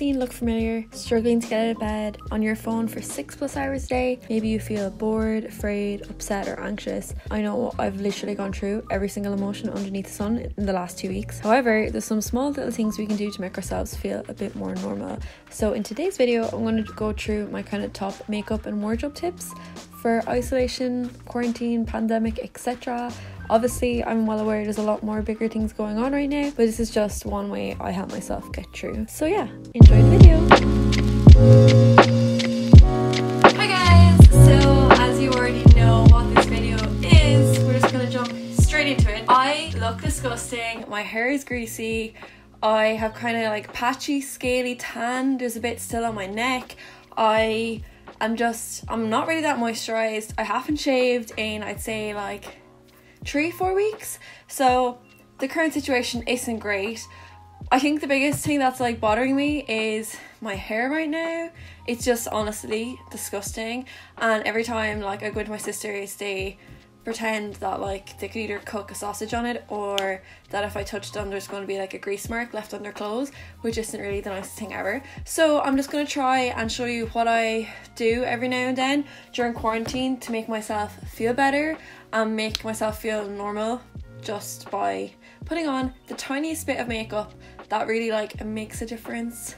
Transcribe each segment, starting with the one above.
scene look familiar? Struggling to get out of bed, on your phone for 6+ hours a day? Maybe you feel bored, afraid, upset or anxious. I know I've literally gone through every single emotion underneath the sun in the last 2 weeks. However, there's some small little things we can do to make ourselves feel a bit more normal. So in today's video, I'm going to go through my kind of top makeup and wardrobe tips for isolation, quarantine, pandemic, etc. Obviously, I'm well aware there's a lot more bigger things going on right now, but this is just one way I help myself get through. So yeah, enjoy the video. Hi guys! So as you already know what this video is, we're just gonna jump straight into it. I look disgusting, my hair is greasy, I have kind of like patchy, scaly tan, there's a bit still on my neck. I'm not really that moisturized. I haven't shaved in, I'd say, like 3-4 weeks, so the current situation isn't great. I think the biggest thing that's like bothering me is my hair right now. It's just honestly disgusting, and every time like I go into my sister's, they pretend that like they could either cook a sausage on it, or that if I touch them there's going to be like a grease mark left on their clothes, which isn't really the nicest thing ever. So I'm just going to try and show you what I do every now and then during quarantine to make myself feel better and make myself feel normal, just by putting on the tiniest bit of makeup that really like makes a difference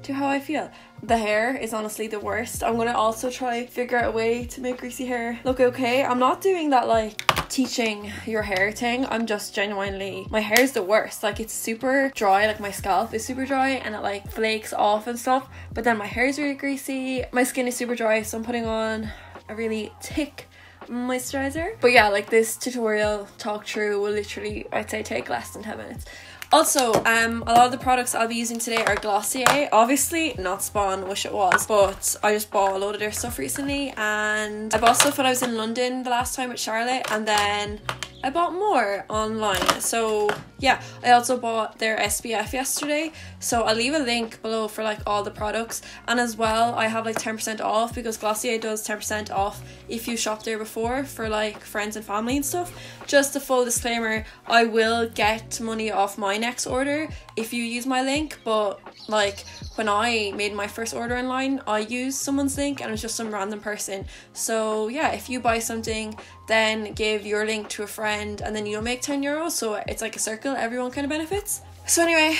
to how I feel. The hair is honestly the worst. I'm gonna also try figure out a way to make greasy hair look okay. I'm not doing that like teaching your hair thing. I'm just genuinely, my hair is the worst. Like it's super dry, like my scalp is super dry and it like flakes off and stuff, but then my hair is really greasy. My skin is super dry, so I'm putting on a really thick moisturizer. But yeah, like this tutorial talk through will literally, I'd say, take less than 10 minutes. Also, a lot of the products I'll be using today are Glossier. Obviously not Spawn, wish it was, but I just bought a load of their stuff recently, and I bought stuff when I was in London the last time with Charlotte, and then I bought more online. So yeah, I also bought their SPF yesterday, so I'll leave a link below for like all the products. And as well, I have like 10% off because Glossier does 10% off if you shop there before for like friends and family and stuff. Just a full disclaimer, I will get money off my next order if you use my link, but like when I made my first order online, I used someone's link and it was just some random person. So yeah, if you buy something, then give your link to a friend and then you'll make €10, so it's like a circle, everyone kind of benefits. So anyway,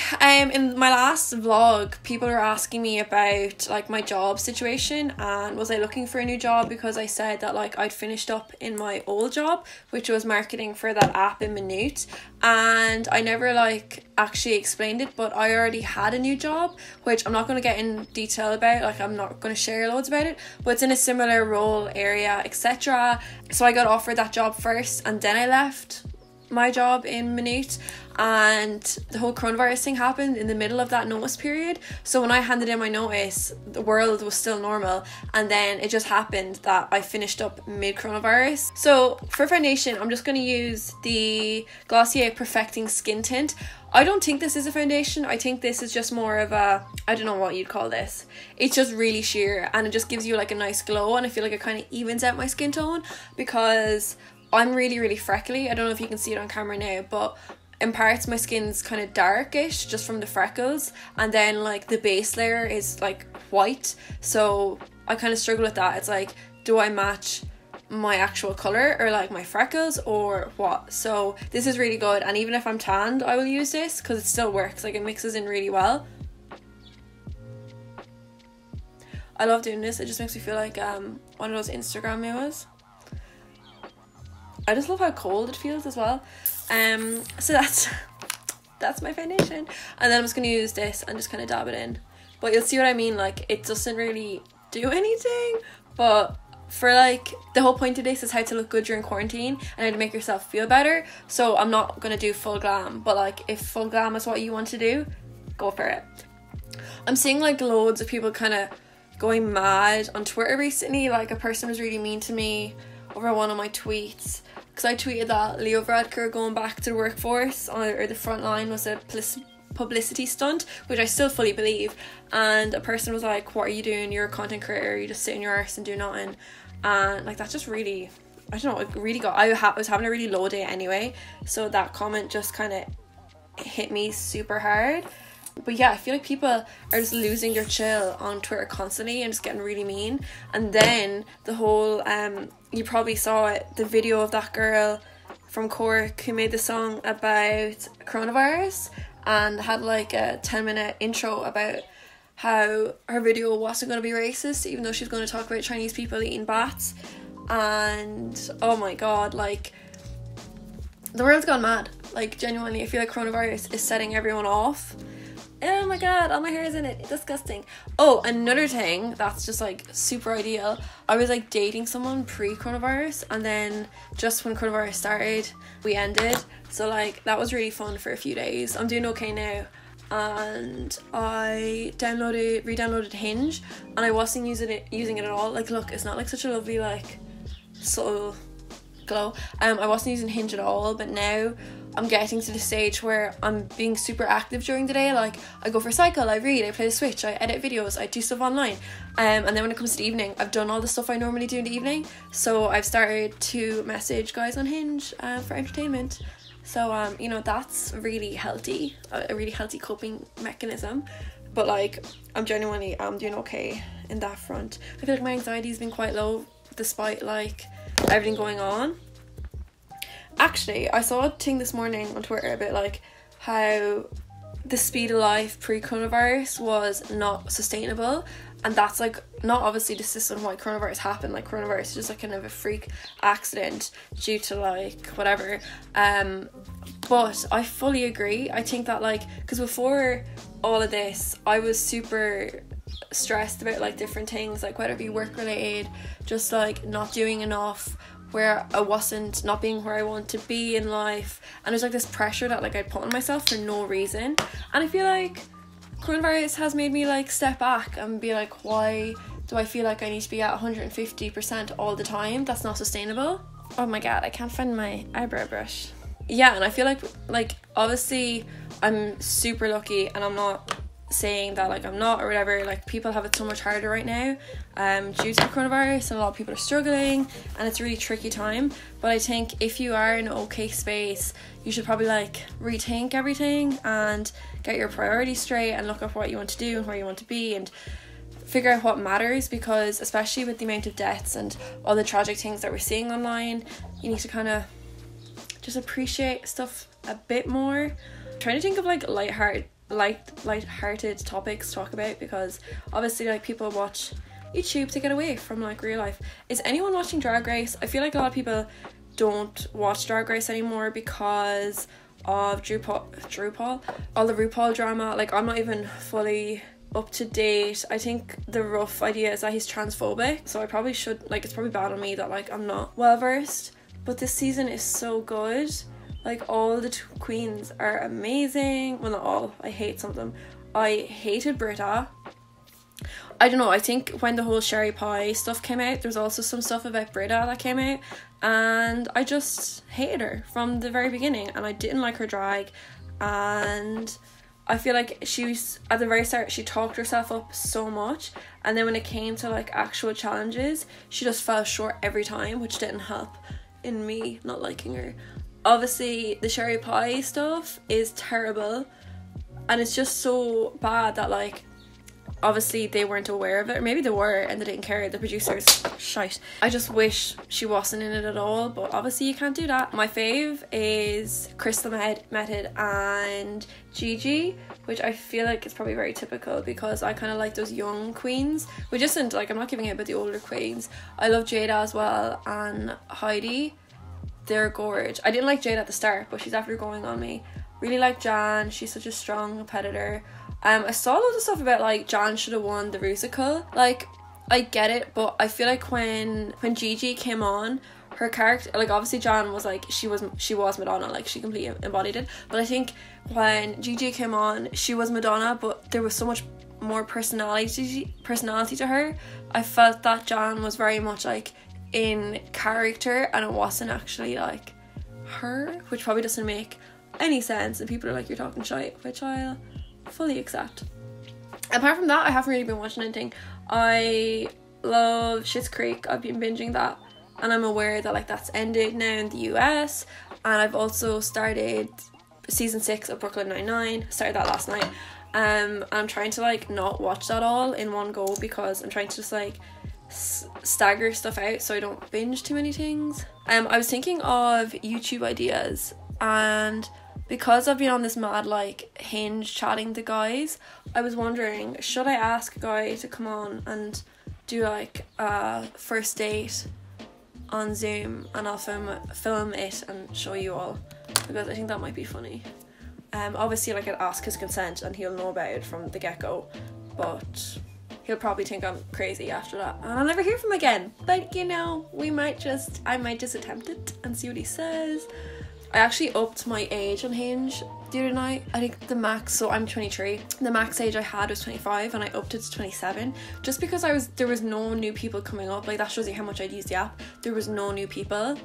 in my last vlog, people were asking me about like my job situation and was I looking for a new job, because I said that like I'd finished up in my old job, which was marketing for that app in Minute, and I never like actually explained it, but I already had a new job, which I'm not going to get in detail about, like I'm not going to share loads about it, but it's in a similar role area, etc. So I got offered that job first and then I left my job in Minute, and the whole coronavirus thing happened in the middle of that notice period. So when I handed in my notice, the world was still normal, and then it just happened that I finished up mid coronavirus. So for foundation, I'm just going to use the Glossier Perfecting Skin Tint. I don't think this is a foundation. I think this is just more of a, I don't know what you'd call this. It's just really sheer and it just gives you like a nice glow, and I feel like it kind of evens out my skin tone because I'm really freckly. I don't know if you can see it on camera now, but in parts my skin's kind of darkish just from the freckles, and then like the base layer is like white, so I kind of struggle with that. It's like, do I match my actual color or like my freckles or what? So this is really good, and even if I'm tanned I will use this because it still works. Like it mixes in really well. I love doing this. It just makes me feel like one of those Instagram memes. I just love how cold it feels as well. So that's my foundation, and then I'm just gonna use this and just kind of dab it in. But you'll see what I mean, like it doesn't really do anything, but for like the whole point of this is how to look good during quarantine and how to make yourself feel better. So I'm not gonna do full glam, but like if full glam is what you want to do, go for it. I'm seeing like loads of people kind of going mad on Twitter recently. Like a person was really mean to me over one of my tweets because I tweeted that Leo Varadkar going back to the workforce or the front line was a publicity stunt, which I still fully believe, and a person was like, what are you doing, you're a content creator, you just sit in your arse and do nothing. And like that just really, I don't know, it really got, I was having a really low day anyway, so that comment just kind of hit me super hard. But yeah, I feel like people are just losing their chill on Twitter constantly and just getting really mean. And then the whole you probably saw it, the video of that girl from Cork who made the song about coronavirus and had like a 10-minute intro about how her video wasn't going to be racist, even though she was going to talk about Chinese people eating bats. And oh my god, like, the world's gone mad. Like, genuinely, I feel like coronavirus is setting everyone off. Oh my god, all my hair is in it. Disgusting. Oh, another thing that's just like super ideal. I was like dating someone pre-coronavirus, and then just when coronavirus started, we ended. So like that was really fun for a few days. I'm doing okay now. And I re-downloaded Hinge, and I wasn't using it at all. Like, look, it's not like such a lovely like subtle glow. I wasn't using Hinge at all, but now I'm getting to the stage where I'm being super active during the day. Like, I go for a cycle, I read, I play the Switch, I edit videos, I do stuff online. And then when it comes to the evening, I've done all the stuff I normally do in the evening. So I've started to message guys on Hinge for entertainment. So, you know, that's really healthy, a really healthy coping mechanism. But like, I'm doing okay in that front. I feel like my anxiety's been quite low despite like everything going on. Actually, I saw a thing this morning on Twitter about like how the speed of life pre-coronavirus was not sustainable, and that's like not obviously the system why coronavirus happened. Like, coronavirus is just like kind of a freak accident due to like whatever. But I fully agree. I think that like, because before all of this, I was super stressed about like different things, like whether it be work related, just like not doing enough, where I wasn't not being where I want to be in life, and there's like this pressure that like I'd put on myself for no reason. And I feel like coronavirus has made me like step back and be like, why do I feel like I need to be at 150% all the time? That's not sustainable. Oh my god, I can't find my eyebrow brush. Yeah, and I feel like obviously I'm super lucky, and I'm not saying that like I'm not or whatever. Like, people have it so much harder right now due to coronavirus, and a lot of people are struggling, and it's a really tricky time. But I think if you are in an okay space, you should probably like rethink everything and get your priorities straight and look at what you want to do and where you want to be, and figure out what matters. Because especially with the amount of deaths and all the tragic things that we're seeing online, you need to kind of just appreciate stuff a bit more. I'm trying to think of like light-hearted topics to talk about, because obviously like people watch YouTube to get away from like real life. Is anyone watching Drag Race? I feel like a lot of people don't watch Drag Race anymore because of RuPaul, all the RuPaul drama. Like, I'm not even fully up to date. I think the rough idea is that he's transphobic, so I probably should, like, it's probably bad on me that like I'm not well versed. But this season is so good. Like, all the queens are amazing. Well, not all. I hate some of them. I hated Britta. I don't know. I think when the whole Sherry Pie stuff came out, there's also some stuff about Britta that came out, and I just hated her from the very beginning, and I didn't like her drag. And I feel like she was, at the very start, she talked herself up so much, and then when it came to like actual challenges, she just fell short every time, which didn't help in me not liking her. Obviously the Sherry Pie stuff is terrible, and it's just so bad that like obviously they weren't aware of it, or maybe they were and they didn't care, the producers. Shite. I just wish she wasn't in it at all, but obviously you can't do that. My fave is Crystal Method and Gigi, which I feel like is probably very typical, because I kind of like those young queens, which isn't like, I'm not giving it about the older queens. I love Jada as well, and Heidi. They're gorge. I didn't like Jade at the start, but she's after going on me. Really like Jan. She's such a strong competitor. I saw loads of stuff about like Jan should have won the Rusical. Like, I get it, but I feel like when Gigi came on, her character, like, obviously Jan was like, she was Madonna, like she completely embodied it. But I think when Gigi came on, she was Madonna, but there was so much more personality to her. I felt that Jan was very much like in character, and it wasn't actually like her, which probably doesn't make any sense, and people are like, you're talking shite, which I'll fully accept. Apart from that, I haven't really been watching anything. I love Schitt's Creek. I've been binging that, and I'm aware that like that's ended now in the US, and I've also started season 6 of Brooklyn Nine-Nine. Started that last night, I'm trying to like not watch that all in one go because I'm trying to just like stagger stuff out so I don't binge too many things. I was thinking of YouTube ideas, and because I've been on this mad like Hinge chatting to guys, I was wondering, should I ask a guy to come on and do like a first date on Zoom, and I'll film it and show you all, because I think that might be funny. Obviously like I'd ask his consent and he'll know about it from the get-go, but he'll probably think I'm crazy after that and I'll never hear from him again. But you know, I might just attempt it and see what he says. I actually upped my age on Hinge the other night. I think the max, so I'm 23, the max age I had was 25 and I upped it to 27 just because there was no new people coming up. Like that shows you how much I'd used the app. There was no new people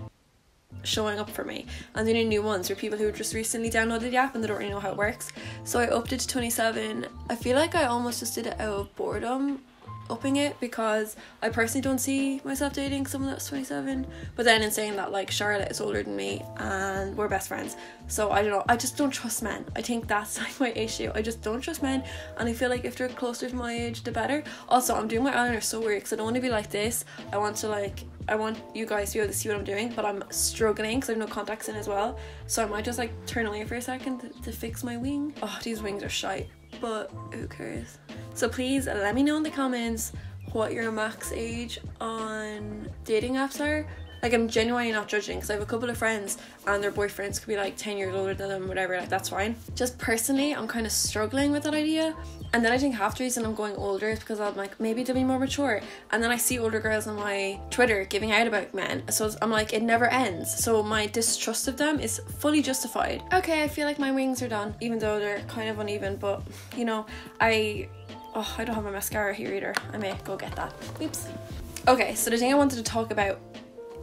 showing up for me, and the only new ones were people who just recently downloaded the app and they don't really know how it works. So I upped it to 27. I feel like I almost just did it out of boredom, upping it, because I personally don't see myself dating someone that's 27. But then in saying that, like, Charlotte is older than me and we're best friends, so I don't know, I just don't trust men. I think that's like my issue. I just don't trust men, and I feel like if they're closer to my age the better. Also, I'm doing my eyeliner so weird because I don't want to be like this. I want you guys to be able to see what I'm doing, but I'm struggling because I have no contacts in as well, so I might just like turn away for a second to fix my wing. Oh, these wings are shite, but who cares? So please let me know in the comments what your max age on dating apps are. Like, I'm genuinely not judging because I have a couple of friends and their boyfriends could be like 10 years older than them, whatever, like that's fine. Just personally, I'm kind of struggling with that idea. And then I think half the reason I'm going older is because I'm like, maybe they'll be more mature. And then I see older girls on my Twitter giving out about men, so I'm like, it never ends. So my distrust of them is fully justified. Okay, I feel like my wings are done, even though they're kind of uneven, but you know, I don't have my mascara here either. I may go get that. Oops. Okay, so the thing I wanted to talk about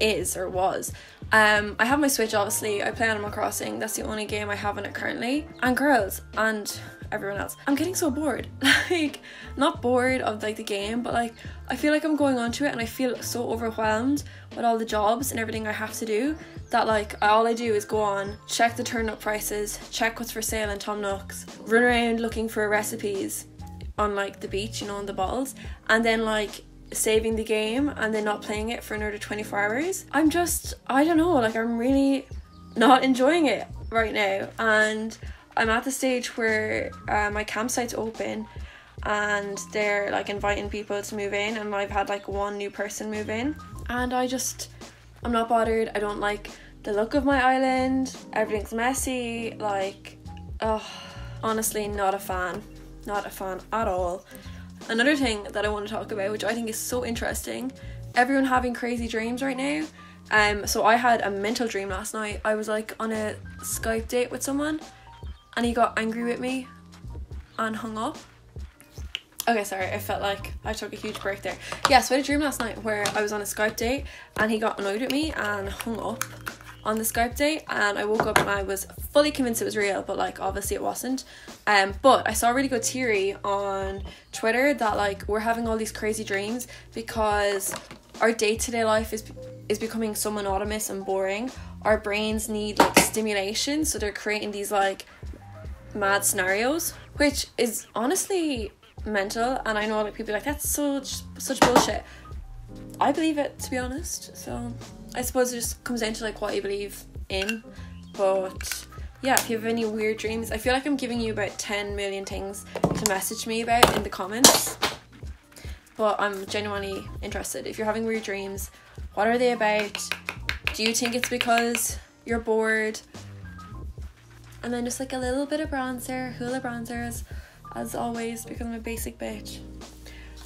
was I have my Switch, obviously. I play Animal Crossing. That's the only game I have on it currently. And girls and everyone else, I'm getting so bored. Like, not bored of like the game, but like I feel like I'm going onto it and I feel so overwhelmed with all the jobs and everything I have to do that like all I do is go on, check the turnip prices, check what's for sale in Tom Nook's, run around looking for recipes on like the beach, you know, on the balls, and then like saving the game and then not playing it for another 24 hours. I don't know, like I'm really not enjoying it right now, and I'm at the stage where my campsite's open and they're like inviting people to move in, and I've had like one new person move in, and I'm not bothered. I don't like the look of my island. Everything's messy. Like, honestly, not a fan at all. Another thing that I want to talk about, which I think is so interesting, everyone having crazy dreams right now. So I had a mental dream last night. I was like on a Skype date with someone and he got angry with me and hung up. Okay, sorry, I felt like I took a huge break there. Yeah, so I had a dream last night where I was on a Skype date and he got annoyed with me and hung up on the Skype date, and I woke up and I was fully convinced it was real, but like obviously it wasn't. But I saw a really good theory on Twitter that like we're having all these crazy dreams because our day-to-day life is becoming so monotonous and boring. Our brains need like stimulation, so they're creating these like mad scenarios, which is honestly mental. And I know like people are like, that's such bullshit. I believe it, to be honest. So I suppose it just comes down to like what you believe in. But yeah, if you have any weird dreams, I feel like I'm giving you about 10 million things to message me about in the comments, but I'm genuinely interested. If you're having weird dreams, what are they about? Do you think it's because you're bored? And then just like a little bit of bronzer, Hoola bronzers as always, because I'm a basic bitch.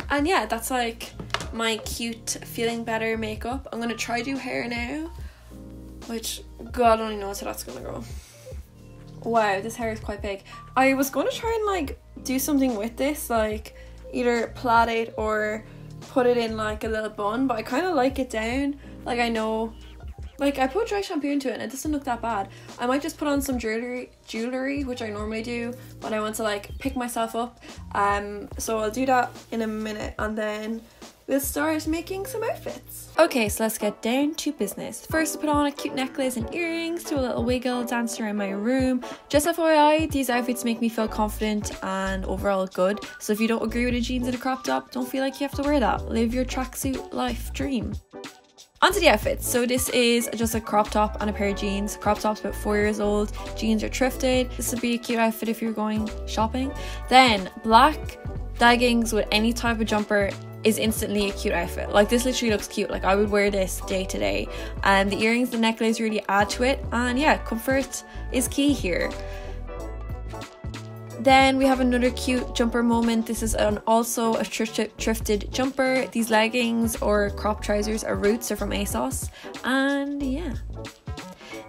And yeah, that's like my cute feeling better makeup. I'm gonna try do hair now, which God only knows how that's gonna go. Wow, this hair is quite big. I was gonna try and like do something with this, like either plait it or put it in like a little bun, but I kind of like it down. Like, I know, like I put dry shampoo into it and it doesn't look that bad. I might just put on some jewelry, which I normally do when I want to like pick myself up. So I'll do that in a minute, and then we'll start making some outfits. Okay, so let's get down to business. First, put on a cute necklace and earrings, do a little wiggle, dance around my room. Just FYI, these outfits make me feel confident and overall good. So if you don't agree with the jeans and a crop top, don't feel like you have to wear that. Live your tracksuit life dream. Onto the outfits. So this is just a crop top and a pair of jeans. Crop top's about 4 years old. Jeans are thrifted. This would be a cute outfit if you're going shopping. Then black leggings with any type of jumper is instantly a cute outfit. Like, this literally looks cute. Like, I would wear this day to day. And the earrings, the necklace really add to it. And yeah, comfort is key here. Then we have another cute jumper moment. This is also a thrifted jumper. These leggings or crop trousers are Roots, they're from ASOS. And yeah.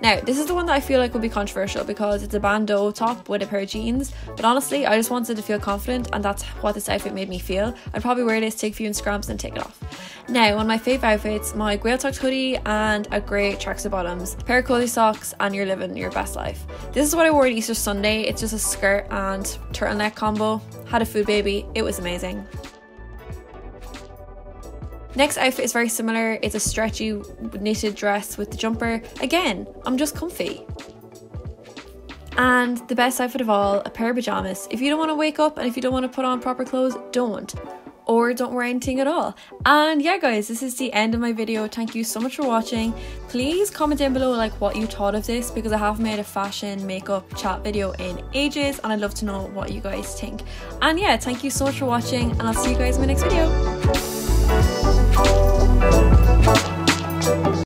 Now, this is the one that I feel like will be controversial because it's a bandeau top with a pair of jeans. But honestly, I just wanted to feel confident and that's what this outfit made me feel. I'd probably wear this, take a few Instagrams and take it off. Now, one of my favourite outfits, my Gael tucked hoodie and a grey tracksuit bottoms, a pair of cozy socks, and you're living your best life. This is what I wore on Easter Sunday. It's just a skirt and turtleneck combo. Had a food baby. It was amazing. Next outfit is very similar. It's a stretchy knitted dress with the jumper. Again, I'm just comfy. And the best outfit of all, a pair of pajamas. If you don't want to wake up and if you don't want to put on proper clothes, don't. Or don't wear anything at all. And yeah guys, this is the end of my video. Thank you so much for watching. Please comment down below like what you thought of this because I haven't made a fashion makeup chat video in ages and I'd love to know what you guys think. And yeah, thank you so much for watching and I'll see you guys in my next video.